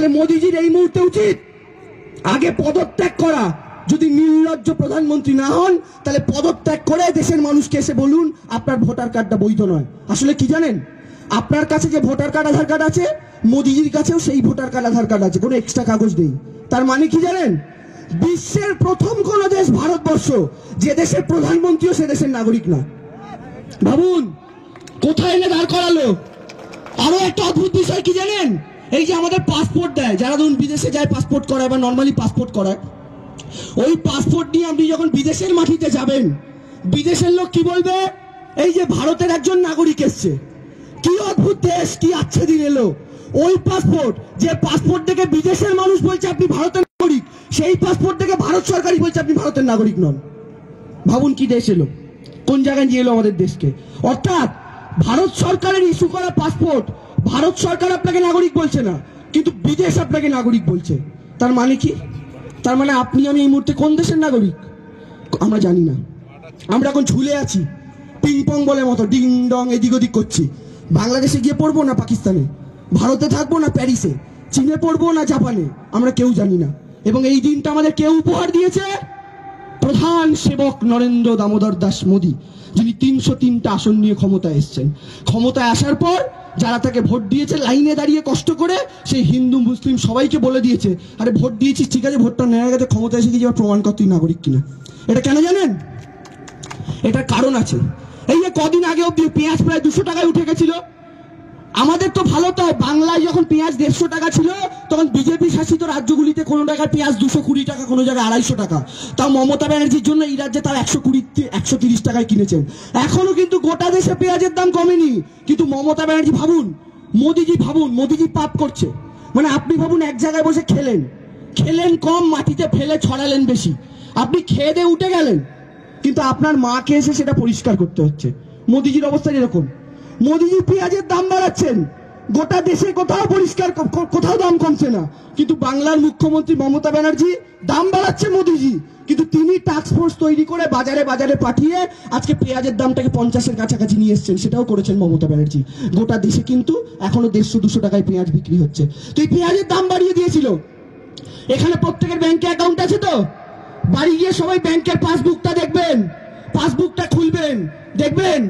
তাহলে মোদিজির এই মুহূর্তে উচিত আগে পদত্যাগ করা। যদি নির্লজ্জ প্রধানমন্ত্রী না হন তাহলে পদত্যাগ করে দেশের মানুষকে এসে বলুন আপনার ভোটার কার্ডটা বৈধ নয়। আসলে কি জানেন, আপনার কাছে যে ভোটার কার্ড আধার কার্ড আছে, মোদিজির কাছেও সেই ভোটার কার্ড আধার কার্ড আছে, কোনো এক্সট্রা কাগজ নেই। তার মানে কি জানেন, বিশ্বের প্রথম কোন দেশ ভারতবর্ষ যে দেশের প্রধানমন্ত্রীও সে দেশের নাগরিক না। ভাবুন কোথায় এনে দাঁড় করালো। আরো একটা অদ্ভুত বিষয় কি জানেন, এই যে আমাদের পাসপোর্ট দেয়, যারা ধরুন বিদেশে যায় পাসপোর্ট করায় বা নর্মালি পাসপোর্ট করায়, ওই পাসপোর্ট নিয়ে আপনি যখন বিদেশের মাটিতে যাবেন, বিদেশের লোক কি বলবে, এই যে ভারতের একজন নাগরিক এসছে, কি অদ্ভুত দেশ, কি আচ্ছা দিন এলো। ওই পাসপোর্ট, যে পাসপোর্ট দেখে বিদেশের মানুষ বলছে আপনি ভারতের নাগরিক, সেই পাসপোর্ট দেখে ভারত সরকারই বলছে আপনি ভারতের নাগরিক নন। ভাবুন কি দেশ এলো, কোন জায়গায় নিয়ে এলো আমাদের দেশকে। অর্থাৎ ভারত সরকারের ইস্যু করা পাসপোর্ট, ভারত সরকার আপনাকে নাগরিক বলছে না, কিন্তু বিদেশ আপনাকে নাগরিক বলছে। তার মানে কি, তার মানে আপনি আমি এই মুহূর্তে কোন দেশের নাগরিক আমরা জানি না। আমরা এখন ঝুলে আছি পিং পং বলের মতো, ডিং ডং এদিক ওদিক করছি। বাংলাদেশে গিয়ে পড়বো না পাকিস্তানে, ভারতে থাকবো না প্যারিসে, চীনে পড়বো না জাপানে, আমরা কেউ জানি না। এবং এই দিনটা আমাদের কেউ উপহার দিয়েছে, প্রধান সেবক নরেন্দ্র দামোদর দাস মোদী, যিনি 303টা আসন নিয়ে ক্ষমতায় এসেছেন। ক্ষমতায় আসার পর যারা তাকে ভোট দিয়েছে, লাইনে দাঁড়িয়ে কষ্ট করে সেই হিন্দু মুসলিম সবাইকে বলে দিয়েছে, আরে ভোট দিয়েছিস ঠিক আছে, ভোটটা নেওয়া গেছে, ক্ষমতায় এসে গিয়ে প্রমাণ কর তুই নাগরিক কিনা। এটা কেন জানেন, এটার কারণ আছে। এই যে কদিন আগে অব্দি পেঁয়াজ প্রায় 200 টাকায় উঠে গেছিল। আমাদের তো ভালো, তো বাংলায় যখন পেঁয়াজ 150 টাকা ছিল, তখন বিজেপি শাসিত রাজ্যগুলিতে কোনো জায়গায় পেঁয়াজ 220 টাকা, কোনো জায়গায় 250 টাকা। তাও মমতা ব্যানার্জির জন্য এই রাজ্যে তার 130 টাকায় কিনেছেন। এখনো কিন্তু গোটা দেশে পেঁয়াজের দাম কমেনি। কিন্তু মমতা ব্যানার্জি ভাবুন, মোদিজি পাপ করছে। মানে আপনি ভাবুন, এক জায়গায় বসে খেলেন কম, মাটিতে ফেলে ছড়ালেন বেশি। আপনি খেয়ে দিয়ে উঠে গেলেন, কিন্তু আপনার মাকে এসে সেটা পরিষ্কার করতে হচ্ছে। মোদিজির অবস্থা এরকম। মোদিজি পেঁয়াজের দাম বাড়াচ্ছেন, গোটা দেশে কোথাও পরিষ্কার, কোথাও দাম কমছে না। কিন্তু বাংলার মুখ্যমন্ত্রী মমতা ব্যানার্জি দাম বাড়াচ্ছে মোদিজি, কিন্তু তিনি টাস্ক ফোর্স তৈরি করে বাজারে বাজারে পাঠিয়ে আজকে পেঁয়াজের দামটাকে 50-এর কাছাকাছি নিয়ে এসছেন। সেটাও করেছেন মমতা ব্যানার্জি। গোটা দেশে কিন্তু এখনো 150-200 টাকায় পেঁয়াজ বিক্রি হচ্ছে। তো এই পেঁয়াজের দাম বাড়িয়ে দিয়েছিল। এখানে প্রত্যেকের ব্যাংকে অ্যাকাউন্ট আছে তো, বাড়ি গিয়ে সবাই ব্যাংকের পাসবুকটা দেখবেন, পাসবুকটা খুলবেন, দেখবেন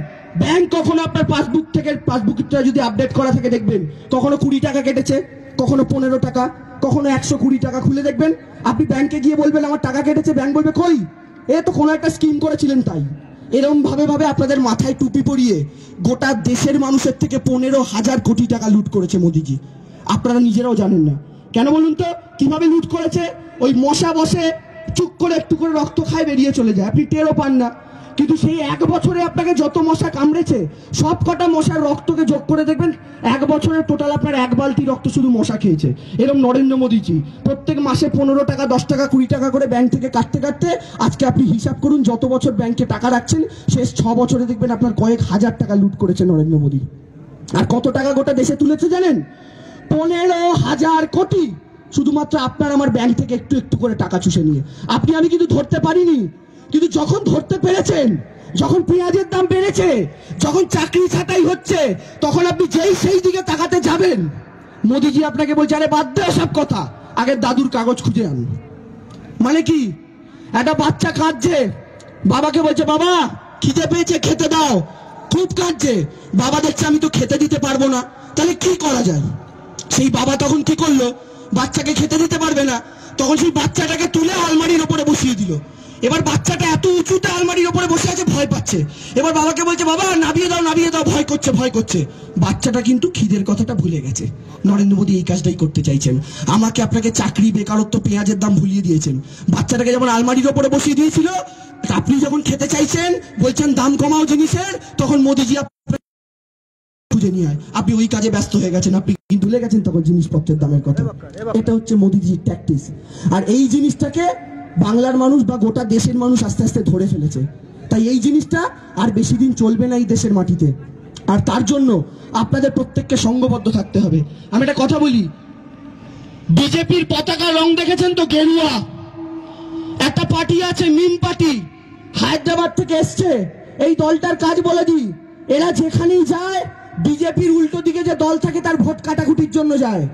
ব্যাংক কখনো আপনার পাসবুকটা যদি আপডেট করা থাকে দেখবেন কখনো 20 টাকা কেটেছে, কখনো 15 টাকা, কখনো 120 টাকা। খুলে দেখবেন, আপনি ব্যাংকে গিয়ে বলবেন আমার টাকা কেটেছে, ব্যাংক বলবে কই, এ তো কোনো একটা স্কিম করেছিলেন তাই। এরকম ভাবে আপনাদের মাথায় টুপি পরিয়ে গোটা দেশের মানুষের থেকে 15,000 কোটি টাকা লুট করেছে মোদিজি। আপনারা নিজেরাও জানেন না। কেন বলুন তো, কিভাবে লুট করেছে? ওই মশা বসে চুপ করে একটু করে রক্ত খায়, বেরিয়ে চলে যায়, আপনি টেরও পান না। কিন্তু সেই 1 বছরে আপনাকে যত মশা কামড়েছে, সব কটা মশার রক্তকে যোগ করে দেখবেন 1 বছরের টোটাল আপনার 1 বালতি রক্ত শুধু মশা খেয়েছে। এরকম নরেন্দ্র মোদীজি প্রত্যেক মাসে 15 টাকা, 10 টাকা, 20 টাকা করে ব্যাংক থেকে কাটতে আজকে আপনি হিসাব করুন, যত বছর ব্যাংকে টাকা রাখছেন, শেষ 6 বছরে দেখবেন আপনার কয়েক হাজার টাকা লুট করেছে নরেন্দ্র মোদী। আর কত টাকা গোটা দেশে তুলেছে জানেন? 15,000 কোটি, শুধুমাত্র আপনার আমার ব্যাংক থেকে একটু একটু করে টাকা চুষে নিয়ে। আপনি আমি কিন্তু ধরতে পারিনি, কিন্তু যখন ধরতে পেরেছেন, যখন পেঁয়াজের দাম বেড়েছে, যখন চাকরি ছাঁটাই হচ্ছে, তখন আপনি যেই সেই দিকে তাকাতে যাবেন, মোদিজি আপনাকে বলছে আরে বাদ দে সব কথা, আগে দাদুর কাগজ খুঁজে আন। মানে কি, একটা বাচ্চা কাঁদছে, বাবাকে বলছে বাবা খিদে পেয়েছে খেতে দাও, খুব কাঁদছে, বাবা দেখছে আমি তো খেতে দিতে পারবো না, তাহলে কি করা যায়? সেই বাবা তখন কি করলো, বাচ্চাকে খেতে দিতে পারবে না, তখন সেই বাচ্চাটাকে তুলে আলমারির উপরে বসিয়ে দিল। এবার বাচ্চাটা এত উঁচুতে আলমারির উপরে বসে আছে, ভয় পাচ্ছে। এবার বাবাকে বলছে বাবা নামিয়ে দাও, ভয় করছে। বাচ্চাটা কিন্তু খিদের কথাটা ভুলে গেছে। নরেন্দ্র মোদী এই কাজটাই করতে চাইছেন। আমাকে আপনাকে চাকরি, বেকারত্ব, পেঁয়াজের দাম ভুলিয়ে দিয়েছেন। বাচ্চাটাকে যেমন আলমারির উপরে বসিয়ে দিয়েছিল, আপনি যখন খেতে চাইছেন, বলছেন দাম কমাও জিনিসের, তখন মোদীজি খুঁজে নিয়ে আয়, আপনি ওই কাজে ব্যস্ত হয়ে গেছেন, আপনি ভুলে গেছেন তখন জিনিসপত্রের দামের কথা। এটা হচ্ছে মোদীজির ট্যাকটিক্স। আর এই জিনিসটাকে বাংলার মানুষ বা গোটা দেশের মানুষ আস্তে আস্তে ধরে ফেলেছে। তাই এই জিনিসটা আর বেশি দিন চলবে না এই দেশের মাটিতে। আর তার জন্য আপনাদের প্রত্যেককে সংঘবদ্ধ থাকতে হবে। আমি একটা কথা বলি, বিজেপির পতাকা রং দেখেছেন তো, গেরুয়া। একটা পার্টি আছে মিম পার্টি, হায়দ্রাবাদ থেকে এসছে। এই দলটার কাজ বলে দিই, এরা যেখানেই যায় বিজেপির উল্টো দিকে যে দল থাকে তার ভোট কাটাকুটির জন্য যায়।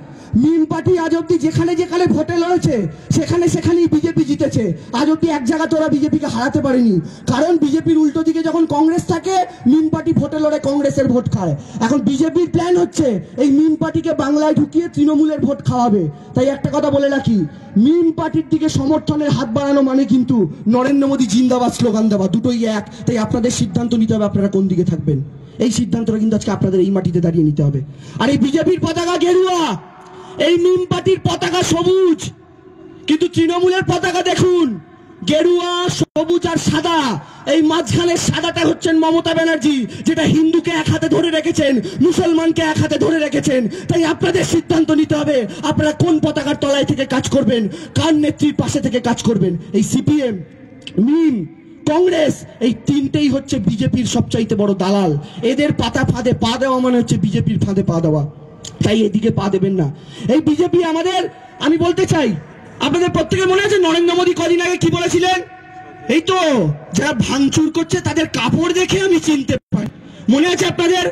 মিম পার্টি আজ অব্দি যেখানে যেখানে ভোটে লড়েছে সেখানে সেখানেই বিজেপি জিতেছে। আজ অব্দি এক জায়গা তোরা বিজেপিকে হারাতে পারেনি, কারণ বিজেপির উল্টো দিকে যখন কংগ্রেস থাকে মিম পার্টি ভোটে লড়ে কংগ্রেসের ভোট খায়। এখন বিজেপির প্ল্যান হচ্ছে এই মিম পার্টিকে বাংলায় ঢুকিয়ে তৃণমূলের ভোট খাওয়াবে। তাই একটা কথা বলে রাখি, মিম পার্টির দিকে সমর্থনের হাত বাড়ানো মানে কিন্তু নরেন্দ্র মোদী জিন্দাবাদ স্লোগান দেওয়া, দুটোই এক। তাই আপনাদের সিদ্ধান্ত নিতে হবে আপনারা কোন দিকে থাকবেন। এই সিদ্ধান্তটা কিন্তু আজকে আপনাদের এই মাটিতে দাঁড়িয়ে নিতে হবে। আর এই বিজেপির পতাকা গেরুয়া, এই মিম পার্টির পতাকা সবুজ, কিন্তু তৃণমূলের পতাকা দেখুন গেরুয়া, সবুজ আর সাদা। এই মাঝখানের সাদাটা হচ্ছেন মমতা ব্যানার্জি, যেটা হিন্দুকে এক হাতে ধরে রেখেছেন, মুসলমানকে এক হাতে ধরে রেখেছেন। তাই আপনাদের সিদ্ধান্ত নিতে হবে আপনারা কোন পতাকার তলায় থেকে কাজ করবেন, কার নেত্রীর পাশে থেকে কাজ করবেন। এই সিপিএম, মিম, কংগ্রেস, এই তিনটেই হচ্ছে বিজেপির সবচাইতে বড় দালাল। এদের পাতা ফাঁদে পা দেওয়া মানে হচ্ছে বিজেপির ফাঁদে পা দেওয়া। তাই এদিকে পা দেবেন না। এই বিজেপি আমাদের, আমি বলতে চাই আপনাদের প্রত্যেকের মনে আছে নরেন্দ্র মোদী কদিন আগে কি বলেছিলেন? এই তো যারা ভাঙচুর করছে তাদের কাপড় দেখে আমি চিনতে পারি। মনে আছে আপনাদের?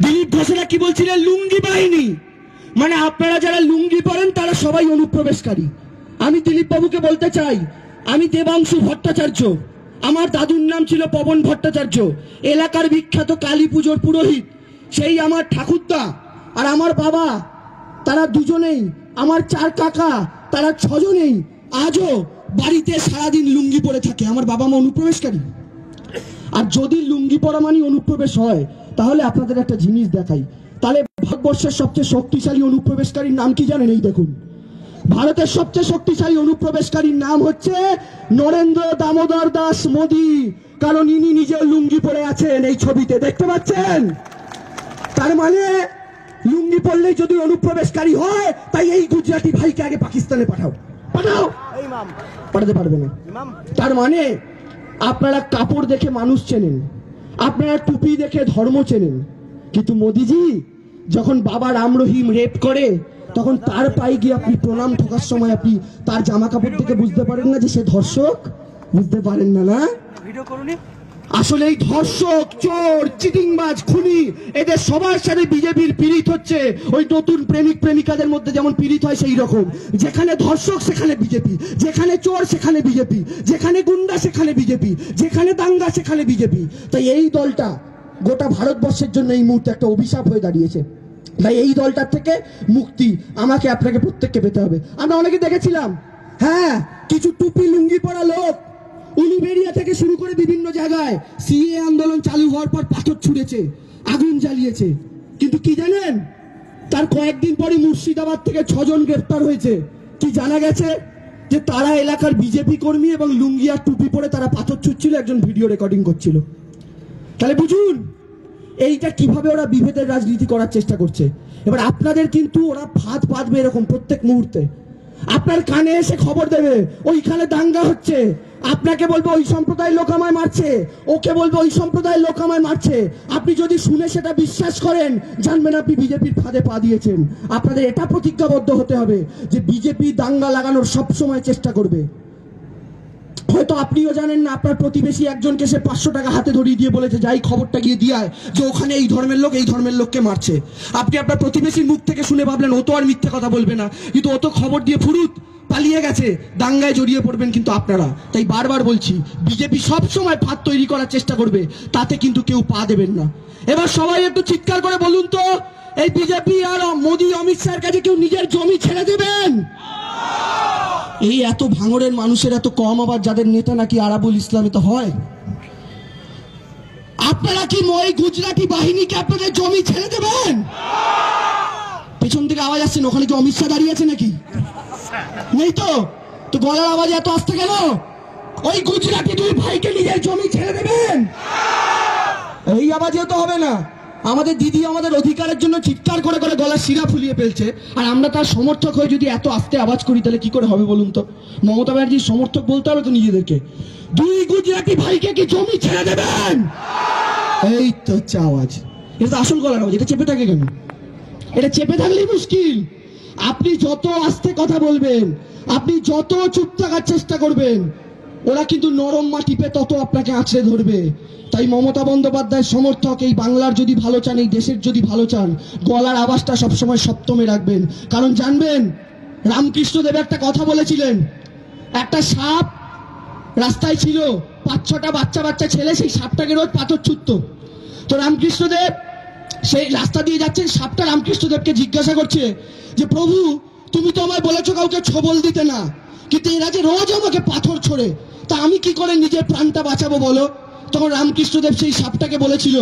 দিলীপ ঘোষেরা কি বলছিলেন? লুঙ্গি বাহিনী, মানে আপনারা যারা লুঙ্গি পরেন তারা সবাই অনুপ্রবেশকারী। আমি দিলীপ বাবুকে বলতে চাই, আমি দেবাংশু ভট্টাচার্য, আমার দাদুর নাম ছিল পবন ভট্টাচার্য, এলাকার বিখ্যাত কালী পুজোর পুরোহিত। সেই আমার ঠাকুরদা আর আমার বাবা, তারা দুজনেই, আমার 4 কাকা, তারা 6 জনেই আজও বাড়িতে সারাদিন লুঙ্গি পরে থাকে। আমার বাবা মা অনুপ্রবেশকারী। আর যদি লুঙ্গি পরা মানে অনুপ্রবেশ হয়, তাহলে আপনাদের একটা জিনিস দেখাই, তাহলে ভারতবর্ষের সবচেয়ে শক্তিশালী অনুপ্রবেশকারীর নাম কি জানেন? এই দেখুন, ভারতের সবচেয়ে শক্তিশালী অনুপ্রবেশকারীর নাম হচ্ছে নরেন্দ্র দামোদর দাস মোদী, কারণ ইনি নিজেও লুঙ্গি পরে আছেন, এই ছবিতে দেখতে পাচ্ছেন। তার মানে লুঙ্গি পরলেই যদি অনুপ্রবেশকারী হয়, তাই এই গুজরাটি ভাইকে আগে পাকিস্তানে পাঠাও। পাঠাতে পারবে না। তার মানে আপনারা কাপড় দেখে মানুষ চেনেন, আপনারা টুপি দেখে ধর্ম চেনেন, কিন্তু মোদিজি যখন বাবা রাম রহিম রেপ করে তখন তার পায়ে গিয়ে আপনি প্রণাম ঠোকার সময় আপনি তার জামা কাপড় থেকে বুঝতে পারেন না যে সে ধর্ষক? বুঝতে পারেন না? না, আসলে এই ধর্ষক, চোর, চিটিংবাজ, খুনি, এদের সবার সাথে বিজেপির পীড়িত হচ্ছে। ওই নতুন প্রেমিক প্রেমিকাদের মধ্যে যেমন পীড়িত হয় সেই রকম। যেখানে ধর্ষক সেখানে বিজেপি, যেখানে চোর সেখানে বিজেপি, যেখানে গুন্ডা সেখানে বিজেপি, যেখানে দাঙ্গা সেখানে বিজেপি। তাই এই দলটা গোটা ভারতবর্ষের জন্য এই মুহূর্তে একটা অভিশাপ হয়ে দাঁড়িয়েছে। তাই এই দলটার থেকে মুক্তি আমাকে আপনাকে প্রত্যেককে পেতে হবে। আমরা অনেকে দেখেছিলাম, হ্যাঁ, কিছু টুপি লুঙ্গি পরা লোক উলুবেড়িয়া থেকে শুরু করে বিভিন্ন জায়গায় সিএ আন্দোলন চালু হওয়ার পর পাথর ছুঁড়েছে, আগুন জ্বালিয়েছে। কিন্তু কি জানেন, তার কয়েকদিন পরে মুর্শিদাবাদ থেকে 6 জন গ্রেফতার হয়েছে। কি জানা গেছে? যে তারা এলাকার বিজেপি কর্মী এবং লুঙ্গি আর টুপি পরে তারা পাথর ছুঁড়ছিল, একজন ভিডিও রেকর্ডিং করছিল। তাহলে বুঝুন এইটা কিভাবে ওরা বিভেদের রাজনীতি করার চেষ্টা করছে। এবার আপনাদের কিন্তু ওরা ফাঁদ পাতবে এরকম প্রত্যেক মুহূর্তে। আপনার কানে এসে খবর দেবে ওইখানে দাঙ্গা হচ্ছে, আপনাকে বলবে ওই সম্প্রদায়ের লোক আমায় মারছে, ওকে বলবে ওই সম্প্রদায়ের লোক আমায় মারছে। আপনি যদি শুনে সেটা বিশ্বাস করেন, জানবেন আপনি বিজেপির ফাঁদে পা দিয়েছেন। আপনাদের এটা প্রতিজ্ঞাবদ্ধ হতে হবে যে বিজেপি দাঙ্গা লাগানোর সবসময় চেষ্টা করবে। হয়তো আপনিও জানেন না, আপনার প্রতিবেশী একজনকে সে 500 টাকা হাতে ধরিয়ে দিয়ে বলেছে যাই খবরটা গিয়ে দিয়ে আয় যে ওখানে এই ধর্মের লোক এই ধর্মের লোককে মারছে। আপনি আপনার প্রতিবেশীর মুখ থেকে শুনে ভাবলেন ও তো আর মিথ্যে কথা বলবে না, কিন্তু ও তো খবর দিয়ে ফুরুত পালিয়ে গেছে, দাঙ্গায় জড়িয়ে পড়বেন কিন্তু আপনারা। তাই বারবার বলছি, বিজেপি সব সময় ফাঁদ তৈরি করার চেষ্টা করবে, তাতে কিন্তু কেউ পা দেবেন না। এবার সবাই একটু চিৎকার করে বলুন তো, এই বিজেপি আর মোদী অমিত শাহের কাছে কেউ নিজের জমি ছেড়ে দেবেন? এই এত ভাঙড়ের মানুষের এত কম, আবার যাদের নেতা নাকি আরাবুল ইসলামে তো হয়। আপনারা কি ওই গুজরাটি বাহিনীকে আপনাদের জমি ছেড়ে দেবেন? পেছন থেকে আওয়াজ আসছে, ওখানে কি অমিত শাহ দাঁড়িয়ে আছে নাকি? নেই তো, তো গলার আওয়াজ এত আসতে গেল? ওই গুজরাটি 2 ভাইকে নিজের জমি ছেড়ে দেবেন? এই আওয়াজেও তো হবে না। আমাদের দিদি আমাদের অধিকারের জন্য চিৎকার করে করে গলার শিরা ফুলিয়ে ফেলছে, আর আমরা তার সমর্থক হয়ে যদি এত আস্তে আওয়াজ করি তাহলে কি করে হবে বলুন তো? মমতা ব্যানার্জির সমর্থক বলতে হবে তো নিজেদেরকে। 2 গুজরাটি ভাইকে কি জমি ছেড়ে দেবেন? এই তো হচ্ছে আওয়াজ, এটা তো আসল গলার আওয়াজ। এটা চেপে থাকে কেন? এটা চেপে থাকলেই মুশকিল। আপনি যত আস্তে কথা বলবেন, আপনি যত চুপ থাকার চেষ্টা করবেন, ওরা কিন্তু নরম মাটিপে তত আপনাকে আঁচড়ে ধরবে। তাই মমতা বন্দ্যোপাধ্যায়ের সমর্থক এই বাংলার যদি ভালো চান, এই দেশের যদি ভালো চান, গলার আওয়াজটা সবসময় সপ্তমে রাখবেন। কারণ জানবেন, রামকৃষ্ণদেব একটা কথা বলেছিলেন, একটা সাপ রাস্তায় ছিল, 5-6টা বাচ্চা ছেলে সেই সাপটাকে রোজ পাথর ছুটতো। তো রামকৃষ্ণদেব সেই রাস্তা দিয়ে যাচ্ছেন, সাপটা রামকৃষ্ণদেবকে জিজ্ঞাসা করছে যে প্রভু, তুমি তো আমায় বলেছো কাউকে ছবল দিতে না, কিন্তু এরা যে রোজ আমাকে পাথর ছোড়ে, তা আমি কি করে নিজের প্রাণটা বাঁচাবো বলো? তখন রামকৃষ্ণদেব সেই সাপটাকে বলেছিল,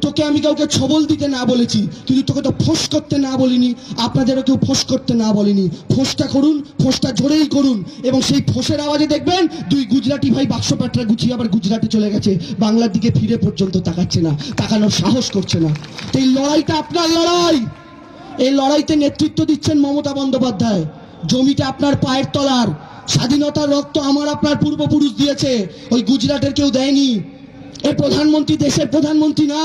তোকে আমি কাউকে ছবল দিতে না বলেছি, কিন্তু তোকে তো ফোঁস করতে না বলিনি, আপনাদেরও কেউ ফোঁস করতে না বলিনি। ফোঁসটা করুন, ফোঁসটা জোরেই করুন, এবং সেই ফোঁসের আওয়াজে দেখবেন দুই গুজরাটি ভাই বাক্স প্যাটরা গুছিয়ে আবার গুজরাটে চলে গেছে, বাংলার দিকে ফিরে পর্যন্ত তাকাচ্ছে না, তাকানোর সাহস করছে না। তো এই লড়াইটা আপনার লড়াই, এই লড়াইতে নেতৃত্ব দিচ্ছেন মমতা বন্দ্যোপাধ্যায়। জমিটা আপনার পায়ের তলার, স্বাধীনতার রক্ত আমার আপনার পূর্বপুরুষ দিয়েছে, ওই গুজরাটের কেউ দেয়নি। এ প্রধানমন্ত্রী দেশের প্রধানমন্ত্রী না,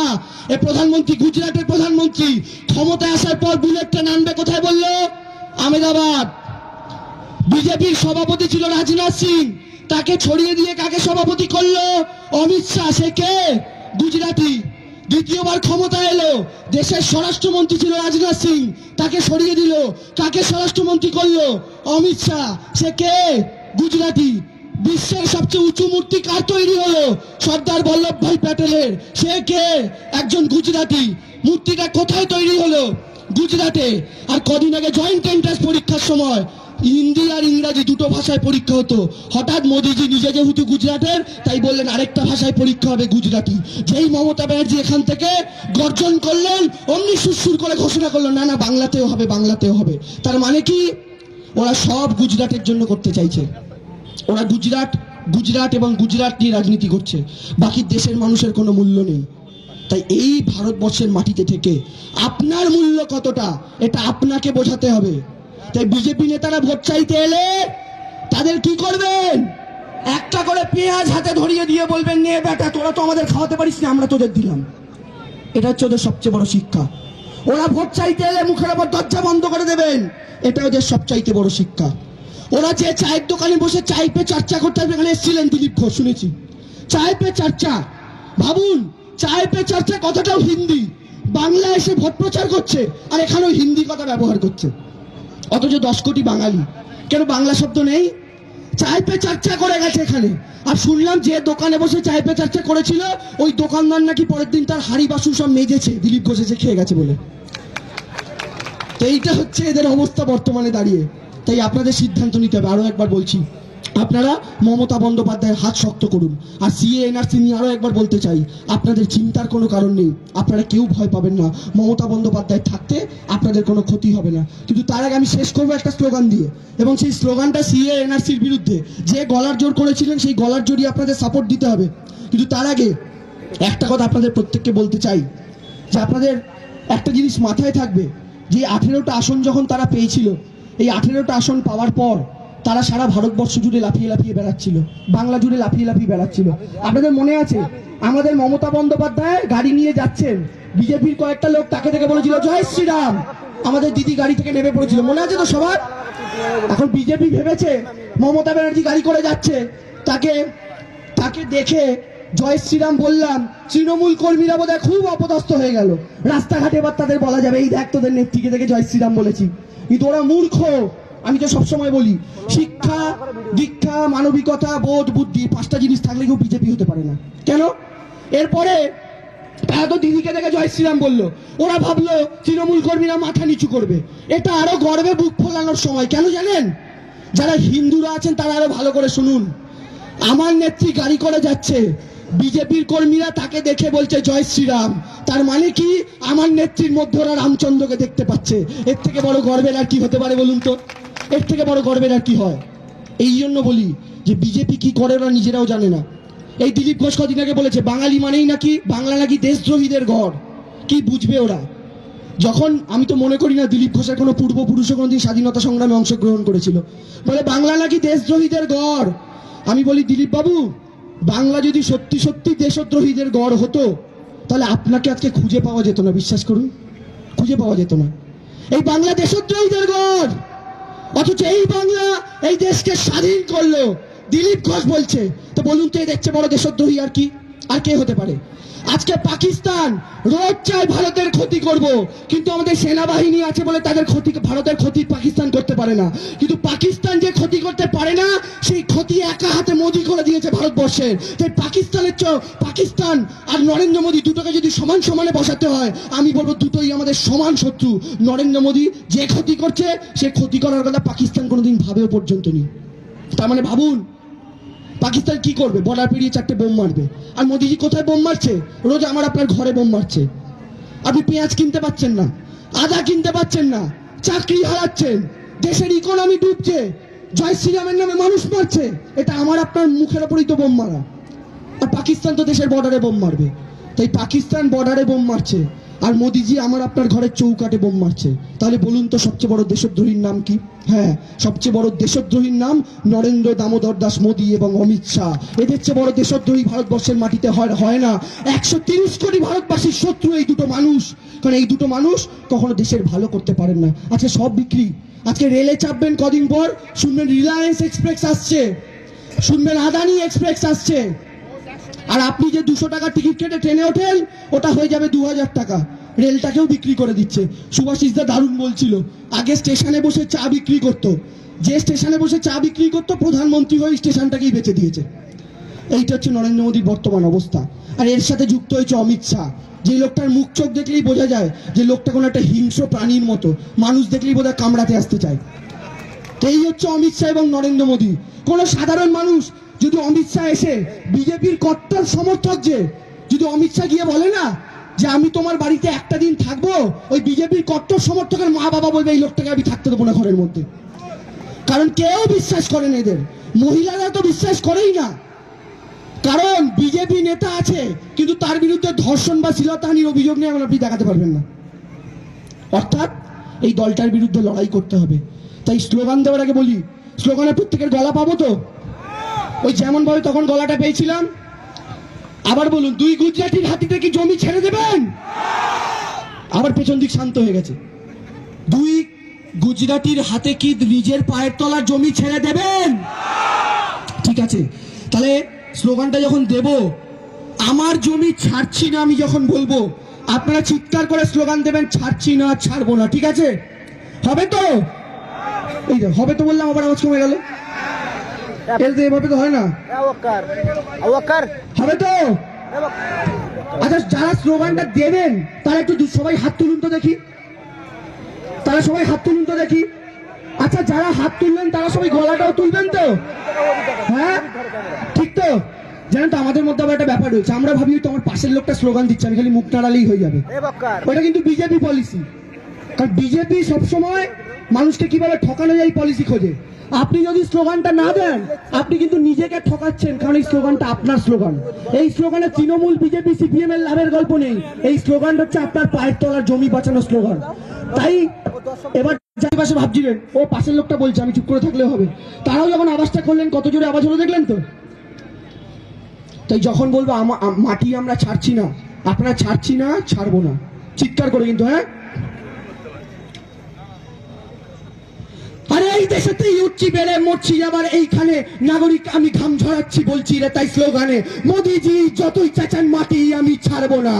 এ প্রধানমন্ত্রী গুজরাটের প্রধানমন্ত্রী। ক্ষমতায় আসার পর বুলেট ট্রেন আনবে কোথায় বললো? আহমেদাবাদ। বিজেপির সভাপতি ছিল রাজনাথ সিং, তাকে ছড়িয়ে দিয়ে কাকে সভাপতি করলো? অমিত শাহ। সে কে? গুজরাটি। দ্বিতীয়বার ক্ষমতা এলো, দেশের স্বরাষ্ট্রমন্ত্রী ছিল রাজনাথ সিং, তাকে সরিয়ে দিল, কাকে স্বরাষ্ট্রমন্ত্রী করলো? অমিত শাহ। সে কে? গুজরাটি। বিশ্বের সবচেয়ে উঁচু মূর্তি কার তৈরি হলো? সর্দার বল্লভভাই প্যাটেলের। সে কে? একজন গুজরাটি। মূর্তিটা কোথায় তৈরি হলো? গুজরাটে। আর কদিন আগে জয়েন্ট এন্ট্রান্স পরীক্ষার সময় হিন্দি আর ইংরাজি দুটো ভাষায় পরীক্ষা হতো, হঠাৎ মোদিজি নিজে যেহেতু গুজরাটের, তাই বললেন আরেকটা ভাষায় পরীক্ষা হবে, গুজরাটি। যেই মমতা ব্যানার্জি এখান থেকে গর্জন করলেন, অমনি সুরসুর করে ঘোষণা করলেন, না না বাংলাতেও হবে, বাংলাতেও হবে। তার মানে কি? ওরা সব গুজরাটের জন্য করতে চাইছে। ওরা গুজরাট এবং গুজরাট নিয়ে রাজনীতি করছে, বাকি দেশের মানুষের কোনো মূল্য নেই। তাই এই ভারতবর্ষের মাটিতে থেকে আপনার মূল্য কতটা, এটা আপনাকে বোঝাতে হবে। তাই বিজেপি নেতারা ভোট চাইতে এলে তাদের কি করবেন? একটা করে পেঁয়াজ হাতে ধরিয়ে দিয়ে বলবেন, নে বেটা, তোরা তো আমাদের খাওয়াতে পারিস না, আমরা তোদের দিলাম। এটা হচ্ছে ওদের সবচেয়ে বড় শিক্ষা। ওরা ভোট চাইতে এলে মুখের ওপর দরজা বন্ধ করে দেবেন, এটা ওদের সবচাইতে বড় শিক্ষা। ওরা যে চায়ের দোকানে বসে চায় পে চর্চা করতে হবে, এখানে এসেছিলেন দিলীপ ঘোষ, শুনেছি চায় পে চর্চা। ভাবুন, চায় পে চর্চা কথাটাও হিন্দি, বাংলা এসে ভোট প্রচার করছে, আর এখানেও হিন্দি কথা ব্যবহার করছে, অথচ 10 কোটি বাঙালি। কেন বাংলা শব্দ নেই? চায় পে চর্চা করে গেছে এখানে। আর শুনলাম যে দোকানে বসে চায় পে চর্চা করেছিল, ওই দোকানদার নাকি পরের দিন তার হাড়ি বাসন সব মেজেছে, দিলীপ ঘোষ এসে খেয়ে গেছে বলে। তো এইটা হচ্ছে এদের অবস্থা বর্তমানে দাঁড়িয়ে। তাই আপনাদের সিদ্ধান্ত নিতে হবে। আরো একবার বলছি, আপনারা মমতা বন্দ্যোপাধ্যায়ের হাত শক্ত করুন। আর সিএ এনআরসি নিয়ে আরো একবার বলতে চাই, আপনাদের চিন্তার কোনো কারণ নেই, আপনারা কেউ ভয় পাবেন না। মমতা বন্দ্যোপাধ্যায় থাকতে আপনাদের কোনো ক্ষতি হবে না। কিন্তু তার আগে আমি শেষ করবো একটা স্লোগান দিয়ে, এবং সেই স্লোগানটা সিএ এনআরসির বিরুদ্ধে। যে গলার জোর করেছিলেন, সেই গলার জোরই আপনাদের সাপোর্ট দিতে হবে। কিন্তু তার আগে একটা কথা আপনাদের প্রত্যেককে বলতে চাই, যে আপনাদের একটা জিনিস মাথায় থাকবে, যে 18টা আসন যখন তারা পেয়েছিল, এই 18টা আসন পাওয়ার পর তারা সারা ভারতবর্ষ জুড়ে লাফিয়ে লাফিয়ে বেড়াচ্ছিল, বাংলা জুড়ে লাফিয়ে লাফিয়ে বেড়াচ্ছিল। আপনাদের মনে আছে, আমাদের মমতা বন্দ্যোপাধ্যায় গাড়ি নিয়ে যাচ্ছেন, বিজেপির কয়েকটা লোক তাকে দেখে বলেছিল জয় শ্রীরাম, আমাদের দিদি গাড়ি থেকে নেমে পড়েছিল, মনে আছে তো সবার? এখন বিজেপি ভেবেছে মমতা ব্যানার্জি গাড়ি করে যাচ্ছে, তাকে দেখে জয় শ্রীরাম বললাম, তৃণমূল কর্মীরা বোধহয় খুব অপদস্থ হয়ে গেল, রাস্তাঘাটে এবার তাদের বলা যাবে এই দেখ তোদের নেত্রীকে দেখে জয় শ্রীরাম বলেছি। কিন্তু ওরা মূর্খ। আমি তো সবসময় বলি, শিক্ষা, দীক্ষা, মানবিকতা, বোধ, বুদ্ধি, 5টা জিনিস থাকলে কেউ বিজেপি হতে পারে না। কেন? এরপরে তারা তো দিদিকে দেখে জয় শ্রীরাম বললো, ওরা ভাবলো তৃণমূল কর্মীরা মাথা নিচু করবে। এটা আরো গর্বে বুক ফোলানোর সময়। কেন জানেন? যারা হিন্দুরা আছেন তারা আরো ভালো করে শুনুন। আমার নেত্রী গাড়ি করে যাচ্ছে, বিজেপির কর্মীরা তাকে দেখে বলছে জয় শ্রীরাম, তার মানে কি? আমার নেত্রীর মধ্যে ওরা রামচন্দ্রকে দেখতে পাচ্ছে। এর থেকে বড় গর্বের আর কি হতে পারে বলুন তো? এর থেকে বড় গর্বের আর কি হয়? এই জন্য বলি যে বিজেপি কি করে ওরা নিজেরাও জানে না। এই দিলীপ ঘোষ কদিন আগে বলেছে বাঙালি মানেই নাকি, বাংলা নাকি দেশদ্রোহীদের গড়। কি বুঝবে ওরা? যখন আমি তো মনে করি না দিলীপ ঘোষের কোনো পূর্বপুরুষও কোনোদিন স্বাধীনতা সংগ্রামে অংশগ্রহণ করেছিল, বলে বাংলা নাকি দেশদ্রোহীদের গড়। আমি বলি দিলীপ বাবু, বাংলা যদি সত্যি সত্যি দেশদ্রোহীদের গড় হতো, তাহলে আপনাকে আজকে খুঁজে পাওয়া যেত না, বিশ্বাস করুন, খুঁজে পাওয়া যেত না। এই বাংলা দেশদ্রোহীদের গড়, অথচ এই বাংলা এই দেশকে স্বাধীন করলো, দিলীপ ঘোষ বলছে। তো বলুন তো, এর চেয়ে বড় দেশদ্রোহী আর কি, আর কে হতে পারে? আজকে পাকিস্তান রোজ চায় ভারতের ক্ষতি করব, কিন্তু আমাদের সেনাবাহিনী আছে বলে তাদের ক্ষতি, ভারতের ক্ষতি পাকিস্তান করতে পারে না। কিন্তু পাকিস্তান যে ক্ষতি করতে পারে না, সেই ক্ষতি একা হাতে মোদী করে দিয়েছে ভারতবর্ষের। তাই পাকিস্তান আর নরেন্দ্র মোদী দুটোকে যদি সমান সমানে বসাতে হয়, আমি বলবো দুটোই আমাদের সমান শত্রু। নরেন্দ্র মোদী যে ক্ষতি করছে, সে ক্ষতি করার কথা পাকিস্তান কোনোদিন ভাবেও পর্যন্ত নেই। তার মানে ভাবুন, পাকিস্তান কি করবে? বর্ডার পেরিয়ে 4টে বোম মারবে। আর মোদিজি কোথায় বোম মারছে? রোজ আমার আপনার ঘরে বোম মারছে। আপনি পেঁয়াজ কিনতে পাচ্ছেন না, আদা কিনতে পাচ্ছেন না, চাকরি হারাচ্ছেন, দেশের ইকোনমি ডুবছে, জয় শ্রীরামের নামে মানুষ মারছে। এটা আমার আপনার মুখের ওপরই তো বোম মারা। আর পাকিস্তান তো দেশের বর্ডারে বোম মারবে। তাই পাকিস্তান বর্ডারে বোম মারছে, আর মোদিজি আমার আপনার ঘরের চৌকাটে বোম মারছে। তাহলে বলুন তো, সবচেয়ে বড় দেশদ্রোহীর নাম কি? হ্যাঁ, সবচেয়ে বড় দেশদ্রোহীর নাম নরেন্দ্র দামোদর দাস মোদী এবং অমিত শাহ। এদের চেয়ে বড় দেশদ্রোহী ভারতবর্ষের মাটিতে হয় না। 130 কোটি ভারতবাসীর শত্রু এই দুটো মানুষ। কারণ এই দুটো মানুষ কখনো দেশের ভালো করতে পারেন না। আজকে সব বিক্রি। আজকে রেলে চাপবেন, কদিন পর শুনবেন রিলায়েন্স এক্সপ্রেস আসছে, শুনবেন আদানি এক্সপ্রেস আসছে। আর আপনি যে 200 টাকা টিকিট কেটে ট্রেনে ওঠেন, ওটা হয়ে যাবে 2000 টাকা। রেলটাকেও বিক্রি করে দিচ্ছে। সুভাষিস দা দারুণ বলছিল, আগে স্টেশনে বসে চা বিক্রি করতো, যে স্টেশনে বসে চা বিক্রি করতো প্রধানমন্ত্রী হয়ে স্টেশনটাকেই বেচে দিয়েছে। এইটা হচ্ছে নরেন্দ্র মোদীর বর্তমান অবস্থা। আর এর সাথে যুক্ত হয়েছে অমিত শাহ, যে লোকটার মুখ চোখ দেখলেই বোঝা যায় যে লোকটা কোনো একটা হিংস্র প্রাণীর মতো, মানুষ দেখলেই বোধহয় কামড়াতে আসতে চায়। তো এই হচ্ছে অমিত শাহ এবং নরেন্দ্র মোদী। কোনো সাধারণ মানুষ যদি অমিত শাহ এসে, বিজেপির কট্টর সমর্থক যে, যদি অমিত শাহ গিয়ে বলে না যে আমি তোমার বাড়িতে একটা দিন থাকবো, ওই বিজেপির কট্টর সমর্থকের মা বাবা বলবে এই লোকটাকে আমি থাকতে দেবো না ঘরের মধ্যে। কারণ কেউ বিশ্বাস করেন এদের, মহিলারা তো বিশ্বাস করেই না। কারণ বিজেপি নেতা আছে, কিন্তু তার বিরুদ্ধে ধর্ষণ বা শ্লীলতাহানির অভিযোগ নিয়ে আপনি দেখাতে পারবেন না। অর্থাৎ এই দলটার বিরুদ্ধে লড়াই করতে হবে। তাই স্লোগান দেওয়ার আগে বলি, স্লোগানে প্রত্যেকের গলা পাবো তো? ওই যেমন ভাবে তখন গলাটা পেয়েছিলাম, আবার বলুন, 2 গুজরাটির হাতিতে কি জমি ছেড়ে দেবেন? আবার পেছন দিক শান্ত হয়ে গেছে। 2 গুজরাটির হাতে কি নিজের পায়ের তলার জমি ছেড়ে দেবেন? ঠিক আছে, তাহলে স্লোগানটা যখন দেব, আমার জমি ছাড়ছি না আমি যখন বলবো, আপনারা চিৎকার করে স্লোগান দেবেন, ছাড়ছি না, ছাড়বো না। ঠিক আছে? হবে তো? এই হবে তো বললাম, আবার আওয়াজ কমে গেল। এভাবে তো হয় না। হবে তো? আচ্ছা, যারা স্লোগানটা দেবেন তারা একটু সবাই হাত তুলুন তো দেখি। তারা সবাই হাত তুলুন তো দেখি। আচ্ছা, যারা হাত তুললেন তারা সবাই গলাটাও তুলবেন তো? হ্যাঁ, ঠিক তো? জানেন তো, আমাদের মধ্যে আবার একটা ব্যাপার রয়েছে, আমরা ভাবি তো আমার পাশের লোকটা স্লোগান দিচ্ছে, আমি খালি মুখ নাড়ালেই হয়ে যাবে। ওটা কিন্তু বিজেপি পলিসি। কারণ বিজেপি সবসময় মানুষকে কিভাবে ঠকানো যায় পলিসি খোঁজে। আপনি যদি স্লোগানটা না দেন, আপনি কিন্তু নিজেকে ঠকাচ্ছেন, কারণ এই স্লোগানটা আপনার স্লোগান। এই স্লোগানে তৃণমূল, বিজেপি, সিপিএম এর লাভের গল্প নেই। এই স্লোগানটা হচ্ছে আপনার পায়ের তলার জমি বাঁচানোর স্লোগান। তাই এবার যার পাশে ভাবছিলেন ও পাশের লোকটা বলছে আমি চুপ করে থাকলেও হবে, তারাও যখন আওয়াজটা করলেন, কত জোরে আওয়াজ হলো দেখলেন তো? তাই যখন বলবো মাটি আমরা ছাড়ছি না, আপনারা ছাড়ছি না, ছাড়বো না, চিৎকার করে কিন্তু। হ্যাঁ, আরে এই দেশেতেই উঠছি বেড়ে মরছি, আবার এইখানে নাগরিক আমি ঘাম ঝরাচ্ছি বলছি রে। তাই স্লোগানে মোদিজি যতই চাচান মাটি আমি ছাড়বো না।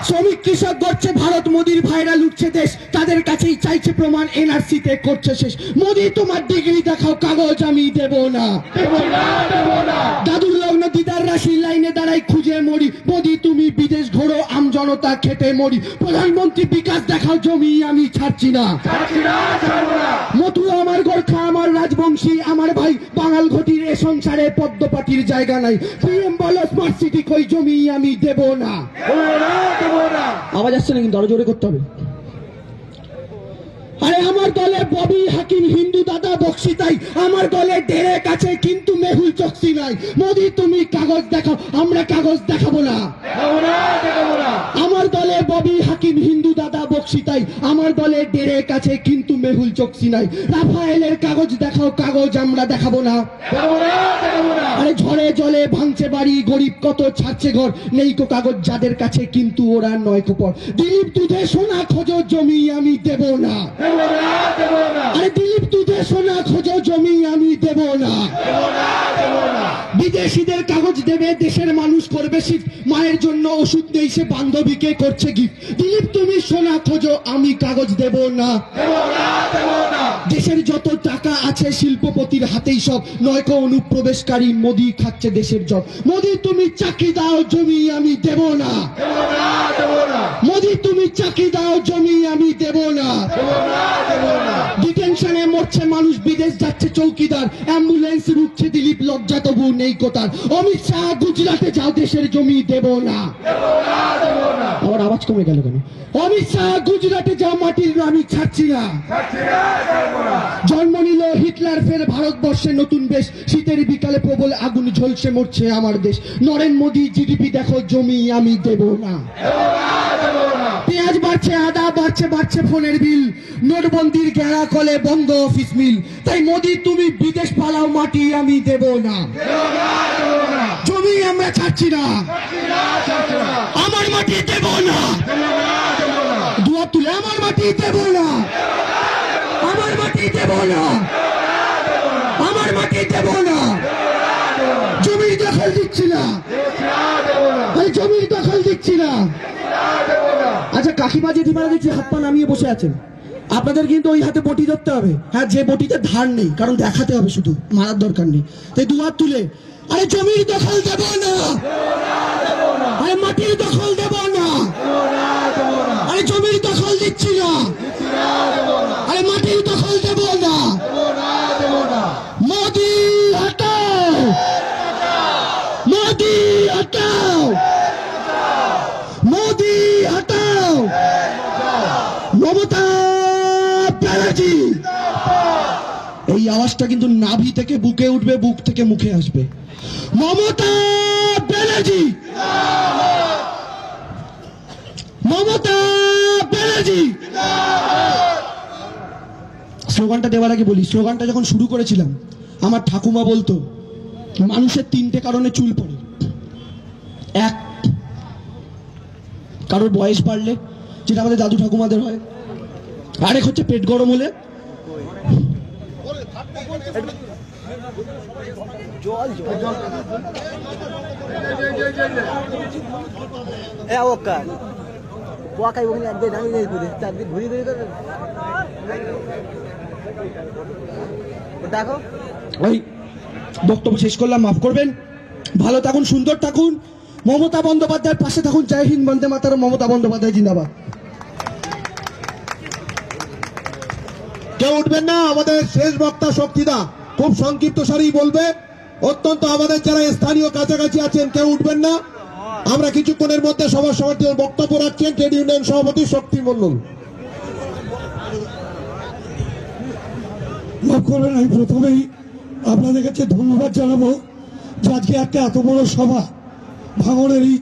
শ্রমিক কৃষক গড়ছে ভারত, মোদির ভাইরা লুটছে দেশ, তাদের কাছেই চাইছে প্রমাণ, এনআরসি তে করছে শেষ। মোদি তোমার ডিগ্রি দেখাও, কাগজ আমি দেব না। দাদুর লগ্ন দিদার রাশির লাইনে দাঁড়াই খুঁজে মরি, মোদি তুমি বিদেশ ঘোরো, আম জনতা খেটে মরি। প্রধানমন্ত্রী বিকাশ দেখাও, জমি আমি ছাড়ছি না। মথুরা আমার, গোর্খা আমার, রাজবংশী আমার ভাই, বাঙাল ঘটির এ সংসারে পদ্মপাটির জায়গা নাই। পিএম বলো স্মার্ট সিটি কই, জমি আমি দেব না। আওয়াজ আসছে না কিন্তু, আরো জোরে করতে হবে। আরে আমার দলে ববি হাকিম হিন্দু দাদা বক্সি, তাই আমার দলে ডেরেক আছে কিন্তু মেহুল চকসি নাই। মোদি তুমি কাগজ দেখাও, আমরা কাগজ দেখাবো না। আমার দলে ববি হাকিম হিন্দু দাদা বক্সি, তাই আমার দলে ডেরেক আছে কিন্তু মেহুল চকসি নাই। রাফায়েলের কাগজ দেখাও, কাগজ আমরা দেখাবো না। আরে ঝড়ে জলে ভাঙছে বাড়ি, গরিব কত ছাড়ছে ঘর, নেই কো কাগজ যাদের কাছে কিন্তু ওরা নয় কোপর। দিলীপ দুধে সোনা খোঁজো, জমি আমি দেব না। আরে দিলীপ দুধে সোনা খোঁজো, জমি আমি দেব না। কাগজ দেবে, দেশের মানুষ করবে শিফট, মায়ের জন্য ওষুধ নেই সে বান্ধবীকে করছে গিফট। দিলীপ তুমি সোনা খোঁজো, আমি কাগজ দেব না। দেশের যত টাকা আছে শিল্পপতির হাতেই সব, নয়কো অনুপ্রবেশকারী, মোদি খাচ্ছে দেশের জব। মোদি তুমি চাকরি দাও, জমি আমি দেব না। মোদি তুমি চাকরি দাও, জমি আমি দেব না। ডিটেনশনে মরছে মানুষ, বিদেশ যাচ্ছে চৌকিদার, অ্যাম্বুলেন্স রুখছে দিলীপ, লজ্জা তবু নেই কোতার। অমিত শাহ গুজরাটে যাও, দেশের জমি দেব না। আমার আওয়াজ কমে গেল কেন? অমিত শাহ গুজরাটে যাও, মাটির আমি ছাড়ছি না। জন্ম নিল হিটলার, ফের ভারতবর্ষে নতুন বেশ, শীতের বিকালে প্রবল আগুন ঝলসে মরছে আমার দেশ। নরেন্দ্র মোদী জিডিপি দেখো, জমি আমি দেব না। পেঁয়াজ বাড়ছে, আদা বাড়ছে, বাড়ছে ফোনের বিল, নোটবন্দির গেরা কলে বন্ধ অফিস মিল। তাই মোদি তুমি বিদেশ পালাও, মাটি আমি দেব না। জমি আমরা ছাড়ছি না, আমার মাটি দেব না। দুয়া তুলে আমার মাটি দেব না, আমার মাটি দেব না, আমার মাটি দেব না। জমির দখল দিচ্ছি না, আমি জমির দখল দিচ্ছি না। আচ্ছা কাকিমা জেঠিমারা দেখছি হাত পা নামিয়ে বসে আছেন, আপনাদের কিন্তু ওই হাতে বটি ধরতে হবে। হ্যাঁ, যে বটিতে ধার নেই, কারণ দেখাতে হবে, শুধু মারার দরকার নেই। তাই দু হাত তুলে, আরে জমির দখল দেব না, আরে মাটির দখল দেব না, আরে জমির দখল দিচ্ছি না, আরে মাটির দখল দেব না। মোদি হটাও, মোদি হটাও, মোদি হটাও। মমতা ব্যানার্জি, এই আওয়াজটা কিন্তু নাভি থেকে বুকে উঠবে, বুক থেকে মুখে আসবে। মমতা ব্যানার্জি, মমতা ব্যানার্জি। স্লোগানটা দেওয়ার আগে বলি, স্লোগানটা যখন শুরু করেছিলাম আমার ঠাকুমা বলতো মানুষের তিনটে কারণে চুল পড়ে। এক, কারোর বয়স বাড়লে, যেটা আমাদের দাদু ঠাকুমাদের হয়। আরেক হচ্ছে পেট গরম হলে। ওই বক্তব্য শেষ করলাম, মাফ করবেন। ভালো থাকুন, সুন্দর থাকুন, মমতা বন্দ্যোপাধ্যায়ের পাশে থাকুন। জয় হিন্দ, বন্দে মাতরম, মমতা বন্দ্যোপাধ্যায় জিন্দাবাদ। কেউ উঠবেন না। আমাদের শেষ বক্তা শক্তিদা খুব সংক্ষিপ্ত সারি বলবে। অত্যন্ত আমাদের যারা স্থানীয় কাছাকাছি আছেন কেউ উঠবেন না। আমরা কিছুক্ষণের মধ্যে সবার সভাপতি বক্তব্য রাখছেন ট্রেড ইউনিয়ন সভাপতি শক্তি মন্ডল। মাফ করবেন, আমি প্রথমেই আপনাদের কাছে ধন্যবাদ জানাবো যে আজকে একটা এত বড় সভা ভাঙড়ের এই